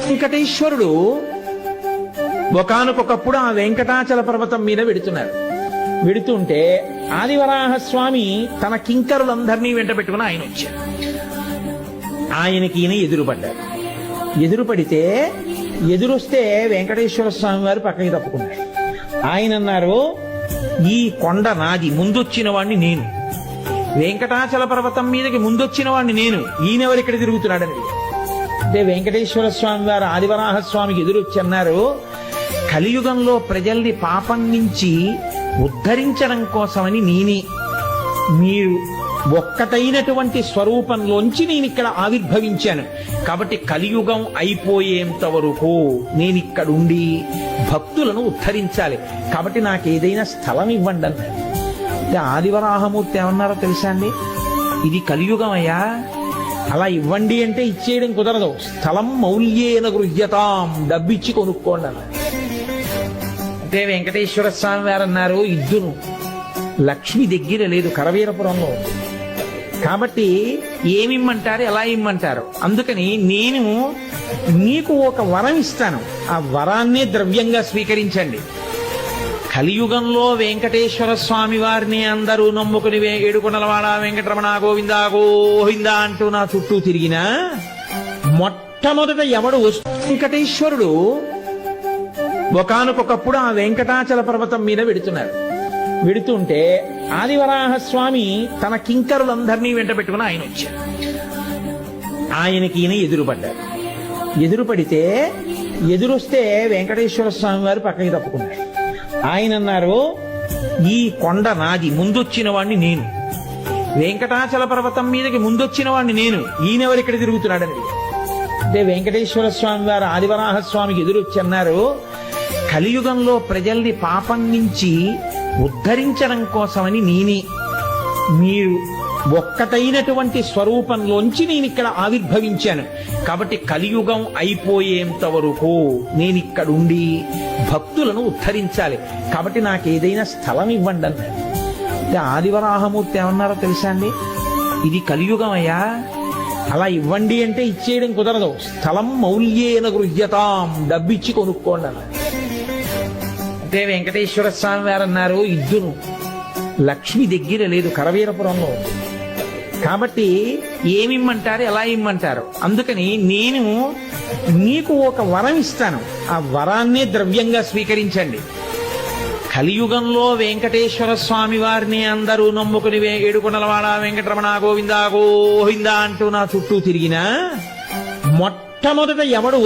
వెంకటేశ్వరుడు ఒకానొకప్పుడు ఆ వెంకటాచల పర్వతం మీద వెడుతుంటే ఆదివరాహస్వామి తన కింకరులందరినీ వెంట పెట్టుకుని ఆయన వచ్చారు. ఆయనకి ఈయన ఎదురుపడితే ఎదురొస్తే వెంకటేశ్వర స్వామి వారు పక్కకి తప్పుకున్నారు. ఆయన అన్నారు, ఈ కొండ నాది, ముందొచ్చిన వాడిని నేను. వెంకటాచల పర్వతం మీదకి ముందొచ్చిన వాడిని నేను, ఈయనెవరు ఇక్కడ తిరుగుతున్నాడని. అంటే వెంకటేశ్వర స్వామి వారు ఆదివరాహస్వామికి ఎదురొచ్చి అన్నారు, కలియుగంలో ప్రజల్ని పాపం నుంచి ఉద్ధరించడం కోసమని నేనే, మీరు ఒక్కటైనటువంటి స్వరూపంలోంచి నేను ఇక్కడ ఆవిర్భవించాను. కాబట్టి కలియుగం అయిపోయేంత వరకు నేను ఇక్కడుండి భక్తులను ఉద్ధరించాలి. కాబట్టి నాకు ఏదైనా స్థలం ఇవ్వండి అన్నాడు. అంటే ఆదివరాహమూర్తి ఏమన్నారో తెలుసా అండి, ఇది కలియుగం అయ్యా, అలా ఇవ్వండి అంటే ఇచ్చేయడం కుదరదు. స్థలం మౌల్యేన గృహ్యతాం, డబ్బిచ్చి కొనుక్కోండి అన్నారు. అంటే వెంకటేశ్వర స్వామి వారు అన్నారు, ఇద్దును, లక్ష్మి దగ్గర లేదు, కరవీరపురంలో. కాబట్టి ఏమిమ్మంటారు, ఎలా ఇమ్మంటారు? అందుకని నేను నీకు ఒక వరం ఇస్తాను, ఆ వరాన్నే ద్రవ్యంగా స్వీకరించండి. కలియుగంలో వెంకటేశ్వర స్వామి వారిని అందరూ నమ్ముకుని ఏడుకొండలవాడ వెంకటరమణ గోవిందా గోవిందా అంటూ నా చుట్టూ తిరిగినా మొట్టమొదట ఎవడు వెంకటేశ్వరుడు ఒకానొకప్పుడు ఆ వెంకటాచల పర్వతం మీద వెడుతుంటే ఆదివరాహస్వామి తన కింకరులందరినీ వెంట పెట్టుకుని ఆయన వచ్చారు. ఆయనకి ఈయన ఎదురుపడితే ఎదురొస్తే వెంకటేశ్వర స్వామి వారు పక్కకి తప్పుకున్నారు. ఆయన అన్నారు, ఈ కొండ నాది, ముందొచ్చిన వాడిని నేను. వెంకటాచల పర్వతం మీదకి ముందొచ్చిన వాడిని నేను, ఈయనెవరు ఇక్కడ తిరుగుతున్నాడని. అంటే వెంకటేశ్వర స్వామి వారు ఆదివరాహస్వామికి ఎదురొచ్చి అన్నారు, కలియుగంలో ప్రజల్ని పాపం నుంచి ఉద్ధరించడం కోసమని నేనే, మీరు ఒక్కటైనటువంటి స్వరూపంలోంచి నేను ఇక్కడ ఆవిర్భవించాను. కాబట్టి కలియుగం అయిపోయేంత వరకు నేను ఇక్కడుండి భక్తులను ఉద్ధరించాలి. కాబట్టి నాకు ఏదైనా స్థలం ఇవ్వండి అన్నాడు. అంటే ఆదివరాహమూర్తి ఏమన్నారో తెలుసా అండి, ఇది కలియుగం అయ్యా, అలా ఇవ్వండి అంటే ఇచ్చేయడం కుదరదు. స్థలం మౌల్యేన గృహ్యతాం, డబ్బిచ్చి కొనుక్కోండి అన్నారు. అంటే వెంకటేశ్వర స్వామి వారు అన్నారు, ఇద్దును, లక్ష్మి దగ్గర లేదు, కరవీరపురంలో. కాబట్టి ఏమిమ్మంటారు, ఎలా ఇమ్మంటారు? అందుకని నేను నీకు ఒక వరం ఇస్తాను, ఆ వరాన్నే ద్రవ్యంగా స్వీకరించండి. కలియుగంలో వెంకటేశ్వర స్వామి వారిని అందరూ నమ్ముకుని ఏడుకొండలవాడ వెంకటరమణ గోవిందా గోవిందా అంటూ నా చుట్టూ తిరిగినా మొట్టమొదట ఎవడు